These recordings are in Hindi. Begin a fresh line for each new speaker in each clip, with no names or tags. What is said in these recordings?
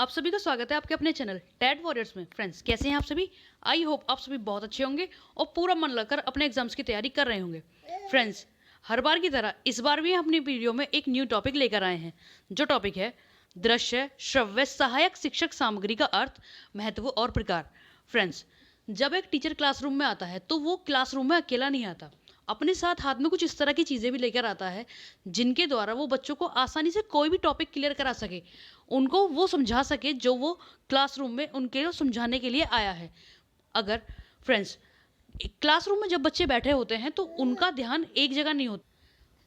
आप सभी का स्वागत है आपके अपने चैनल टैट वॉरियर्स में। फ्रेंड्स, कैसे हैं आप सभी? आई होप आप सभी बहुत अच्छे होंगे और पूरा मन लगाकर अपने एग्जाम्स की तैयारी कर रहे होंगे। फ्रेंड्स, हर बार की तरह इस बार भी हम अपनी वीडियो में एक न्यू टॉपिक लेकर आए हैं, जो टॉपिक है दृश्य श्रव्य सहायक शिक्षक सामग्री का अर्थ, महत्व और प्रकार। फ्रेंड्स, जब एक टीचर क्लासरूम में आता है तो वो क्लासरूम में अकेला नहीं आता, अपने साथ हाथ में कुछ इस तरह की चीज़ें भी लेकर आता है जिनके द्वारा वो बच्चों को आसानी से कोई भी टॉपिक क्लियर करा सके, उनको वो समझा सके जो वो क्लासरूम में उनके समझाने के लिए आया है। अगर फ्रेंड्स, क्लासरूम में जब बच्चे बैठे होते हैं तो उनका ध्यान एक जगह नहीं होता,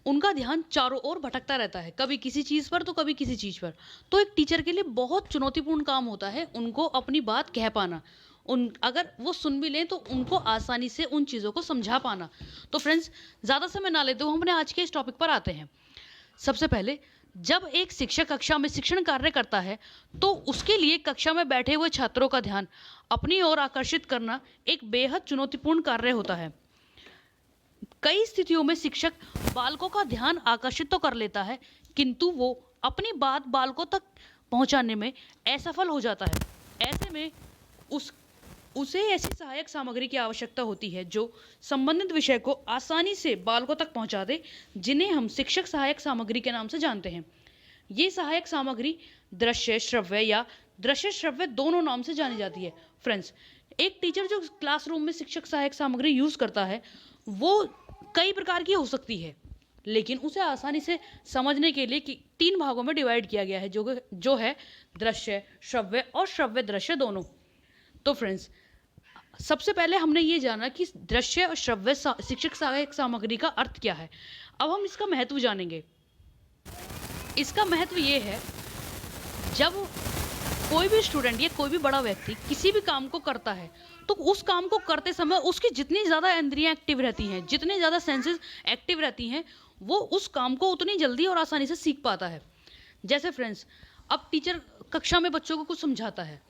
उनका ध्यान चारों ओर भटकता रहता है, कभी किसी चीज़ पर तो कभी किसी चीज़ पर। तो एक टीचर के लिए बहुत चुनौतीपूर्ण काम होता है उनको अपनी बात कह पाना, उन अगर वो सुन भी लें तो उनको आसानी से उन चीज़ों को समझा पाना। तो फ्रेंड्स, ज़्यादा समय ना लेते हुए हम अपने आज के इस टॉपिक पर आते हैं। सबसे पहले, जब एक शिक्षक कक्षा में शिक्षण कार्य करता है तो उसके लिए कक्षा में बैठे हुए छात्रों का ध्यान अपनी ओर आकर्षित करना एक बेहद चुनौतीपूर्ण कार्य होता है। कई स्थितियों में शिक्षक बालकों का ध्यान आकर्षित तो कर लेता है, किंतु वो अपनी बात बालकों तक पहुंचाने में असफल हो जाता है। ऐसे में उसे ऐसी सहायक सामग्री की आवश्यकता होती है जो संबंधित विषय को आसानी से बालकों तक पहुंचा दे, जिन्हें हम शिक्षक सहायक सामग्री के नाम से जानते हैं। ये सहायक सामग्री दृश्य श्रव्य या दृश्य श्रव्य दोनों नाम से जानी जाती है। फ्रेंड्स, एक टीचर जो क्लासरूम में शिक्षक सहायक सामग्री यूज करता है वो कई प्रकार की हो सकती है, लेकिन उसे आसानी से समझने के लिए 3 भागों में डिवाइड किया गया है, जो है दृश्य श्रव्य और श्रव्य दृश्य दोनों। तो फ्रेंड्स, सबसे पहले हमने ये जाना कि दृश्य और श्रव्य शिक्षक सहायक सामग्री का अर्थ क्या है। अब हम इसका महत्व जानेंगे। इसका महत्व ये है, जब कोई भी स्टूडेंट या कोई भी बड़ा व्यक्ति किसी भी काम को करता है तो उस काम को करते समय उसकी जितनी ज़्यादा इंद्रियां एक्टिव रहती हैं, जितने ज़्यादा सेंसेस एक्टिव रहती हैं, वो उस काम को उतनी जल्दी और आसानी से सीख पाता है। जैसे फ्रेंड्स, अब टीचर कक्षा में बच्चों को कुछ समझाता है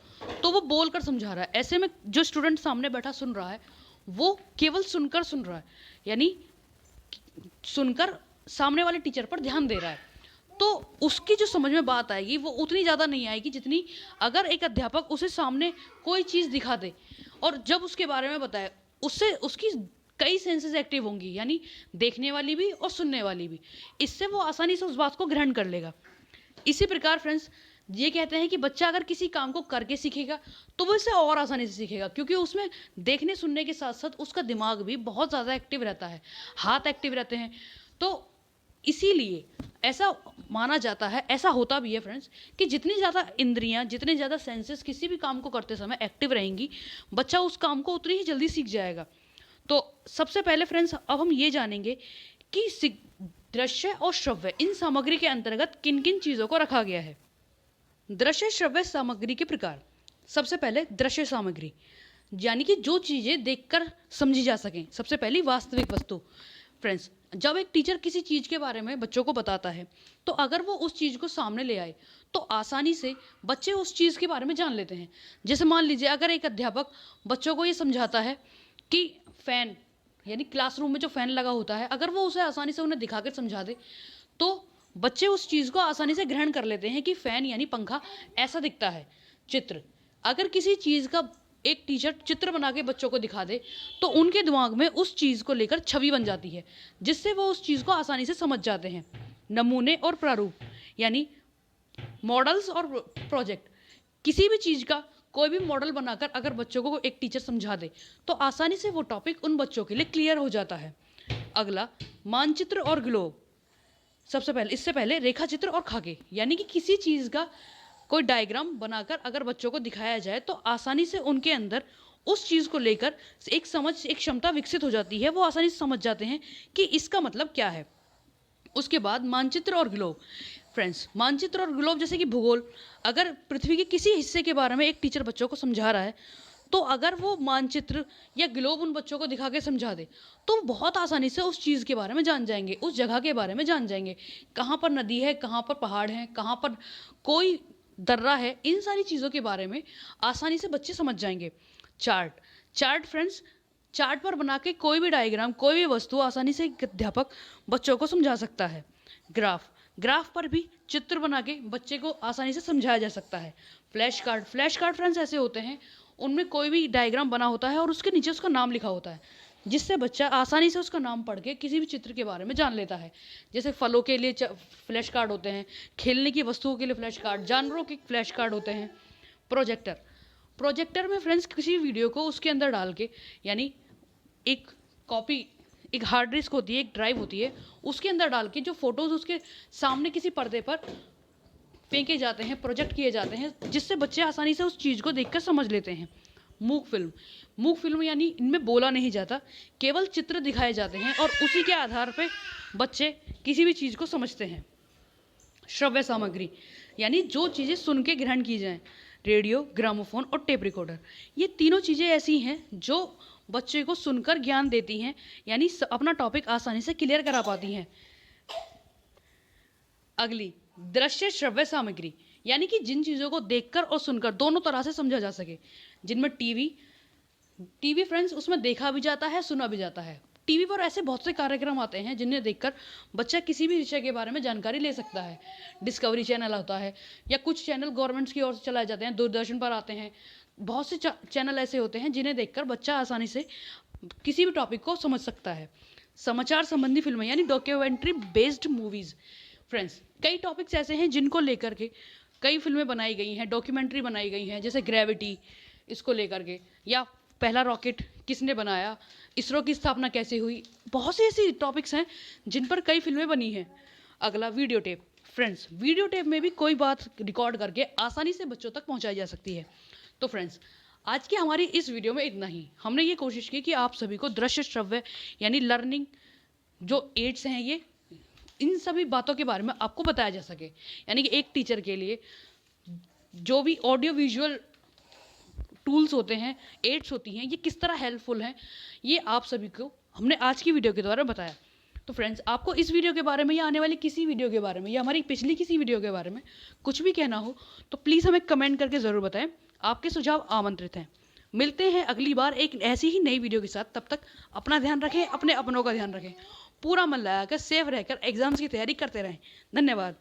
तो वो बोल कर समझा रहा है। ऐसे में जो स्टूडेंट सामने बैठा सुन रहा है वो केवल सुनकर सुन रहा है, यानी सुनकर सामने वाले टीचर पर ध्यान दे रहा है। तो उसकी जो समझ में बात आएगी वो उतनी ज़्यादा नहीं आएगी जितनी अगर एक अध्यापक उसे सामने कोई चीज़ दिखा दे और जब उसके बारे में बताए, उससे उसकी कई सेंसेस एक्टिव होंगी, यानी देखने वाली भी और सुनने वाली भी। इससे वो आसानी से उस बात को ग्रहण कर लेगा। इसी प्रकार फ्रेंड्स, ये कहते हैं कि बच्चा अगर किसी काम को करके सीखेगा तो वो इसे और आसानी से सीखेगा, क्योंकि उसमें देखने सुनने के साथ साथ उसका दिमाग भी बहुत ज़्यादा एक्टिव रहता है, हाथ एक्टिव रहते हैं। तो इसीलिए ऐसा माना जाता है, ऐसा होता भी है फ्रेंड्स, कि जितनी ज़्यादा इंद्रियां, जितने ज़्यादा सेंसेस किसी भी काम को करते समय एक्टिव रहेंगी, बच्चा उस काम को उतनी ही जल्दी सीख जाएगा। तो सबसे पहले फ्रेंड्स, अब हम ये जानेंगे कि दृश्य और श्रव्य इन सामग्री के अंतर्गत किन किन चीज़ों को रखा गया है। दृश्य श्रव्य सामग्री के प्रकार। सबसे पहले दृश्य सामग्री, यानी कि जो चीज़ें देखकर समझी जा सकें। सबसे पहली वास्तविक वस्तु। फ्रेंड्स, जब एक टीचर किसी चीज़ के बारे में बच्चों को बताता है तो अगर वो उस चीज़ को सामने ले आए तो आसानी से बच्चे उस चीज़ के बारे में जान लेते हैं। जैसे मान लीजिए, अगर एक अध्यापक बच्चों को ये समझाता है कि फ़ैन, यानी क्लासरूम में जो फ़ैन लगा होता है, अगर वो उसे आसानी से उन्हें दिखाकर समझा दे तो बच्चे उस चीज़ को आसानी से ग्रहण कर लेते हैं कि फ़ैन यानी पंखा ऐसा दिखता है। चित्र, अगर किसी चीज़ का एक टीचर चित्र बना के बच्चों को दिखा दे तो उनके दिमाग में उस चीज़ को लेकर छवि बन जाती है, जिससे वो उस चीज़ को आसानी से समझ जाते हैं। नमूने और प्रारूप, यानी मॉडल्स और प्रोजेक्ट, किसी भी चीज़ का कोई भी मॉडल बनाकर अगर बच्चों को एक टीचर समझा दे तो आसानी से वो टॉपिक उन बच्चों के लिए क्लियर हो जाता है। अगला, मानचित्र और ग्लोब। सबसे पहले, इससे पहले रेखा चित्र और खाके, यानी कि किसी चीज़ का कोई डायग्राम बनाकर अगर बच्चों को दिखाया जाए तो आसानी से उनके अंदर उस चीज़ को लेकर एक समझ, एक क्षमता विकसित हो जाती है। वो आसानी से समझ जाते हैं कि इसका मतलब क्या है। उसके बाद मानचित्र और ग्लोब। फ्रेंड्स, मानचित्र और ग्लोब जैसे कि भूगोल, अगर पृथ्वी के किसी हिस्से के बारे में एक टीचर बच्चों को समझा रहा है तो अगर वो मानचित्र या ग्लोब उन बच्चों को दिखा के समझा दे तो बहुत आसानी से उस चीज़ के बारे में जान जाएंगे, उस जगह के बारे में जान जाएंगे, कहाँ पर नदी है, कहाँ पर पहाड़ हैं, कहाँ पर कोई दर्रा है, इन सारी चीज़ों के बारे में आसानी से बच्चे समझ जाएंगे। चार्ट फ्रेंड्स, चार्ट पर बना के कोई भी डायग्राम, कोई भी वस्तु आसानी से एक अध्यापक बच्चों को समझा सकता है। ग्राफ पर भी चित्र बना के बच्चे को आसानी से समझाया जा सकता है। फ्लैश कार्ड फ्रेंड्स ऐसे होते हैं, उनमें कोई भी डायग्राम बना होता है और उसके नीचे उसका नाम लिखा होता है, जिससे बच्चा आसानी से उसका नाम पढ़ के किसी भी चित्र के बारे में जान लेता है। जैसे फलों के लिए फ्लैश कार्ड होते हैं, खेलने की वस्तुओं के लिए फ्लैश कार्ड, जानवरों के फ्लैश कार्ड होते हैं। प्रोजेक्टर में फ्रेंड्स किसी वीडियो को उसके अंदर डाल के, यानी एक कॉपी, एक हार्ड डिस्क होती है, एक ड्राइव होती है, उसके अंदर डाल के जो फोटोज़ उसके सामने किसी पर्दे पर फेंके जाते हैं, प्रोजेक्ट किए जाते हैं, जिससे बच्चे आसानी से उस चीज़ को देखकर समझ लेते हैं। मूक फिल्म यानी इनमें बोला नहीं जाता, केवल चित्र दिखाए जाते हैं और उसी के आधार पे बच्चे किसी भी चीज़ को समझते हैं। श्रव्य सामग्री यानी जो चीज़ें सुन के ग्रहण की जाएं, रेडियो, ग्रामोफोन और टेप रिकॉर्डर, ये तीनों चीज़ें ऐसी हैं जो बच्चे को सुनकर ज्ञान देती हैं, यानी अपना टॉपिक आसानी से क्लियर करा पाती हैं। अगली, दृश्य श्रव्य सामग्री यानी कि जिन चीज़ों को देखकर और सुनकर दोनों तरह से समझा जा सके, जिनमें टीवी फ्रेंड्स उसमें देखा भी जाता है, सुना भी जाता है। टीवी पर ऐसे बहुत से कार्यक्रम आते हैं जिन्हें देखकर बच्चा किसी भी विषय के बारे में जानकारी ले सकता है। डिस्कवरी चैनल होता है, या कुछ चैनल गवर्नमेंट्स की ओर से चलाए जाते हैं, दूरदर्शन पर आते हैं। बहुत से चैनल ऐसे होते हैं जिन्हें देखकर बच्चा आसानी से किसी भी टॉपिक को समझ सकता है। समाचार संबंधी फिल्में यानी डॉक्यूमेंट्री बेस्ड मूवीज़। फ्रेंड्स, कई टॉपिक्स ऐसे हैं जिनको लेकर के कई फिल्में बनाई गई हैं, डॉक्यूमेंट्री बनाई गई हैं, जैसे ग्रेविटी, इसको लेकर के, या पहला रॉकेट किसने बनाया, इसरो की स्थापना कैसे हुई। बहुत सी ऐसी टॉपिक्स हैं जिन पर कई फिल्में बनी हैं। अगला, video tape. Friends, video tape में भी कोई बात रिकॉर्ड करके आसानी से बच्चों तक पहुंचाई जा सकती है। तो फ्रेंड्स, आज की हमारी इस वीडियो में इतना ही। हमने ये कोशिश की कि आप सभी को दृश्य श्रव्य यानी लर्निंग जो एड्स हैं, ये इन सभी बातों के बारे में आपको बताया जा सके, यानी कि एक टीचर के लिए जो भी ऑडियो विजुअल टूल्स होते हैं, एड्स होती हैं, ये किस तरह हेल्पफुल हैं, ये आप सभी को हमने आज की वीडियो के द्वारा बताया। तो फ्रेंड्स, आपको इस वीडियो के बारे में या आने वाली किसी वीडियो के बारे में या हमारी पिछली किसी वीडियो के बारे में कुछ भी कहना हो तो प्लीज़ हमें कमेंट करके ज़रूर बताएं। आपके सुझाव आमंत्रित हैं। मिलते हैं अगली बार एक ऐसी ही नई वीडियो के साथ। तब तक अपना ध्यान रखें, अपने अपनों का ध्यान रखें, पूरा मन लगाकर सेफ रहकर एग्जाम्स की तैयारी करते रहें। धन्यवाद।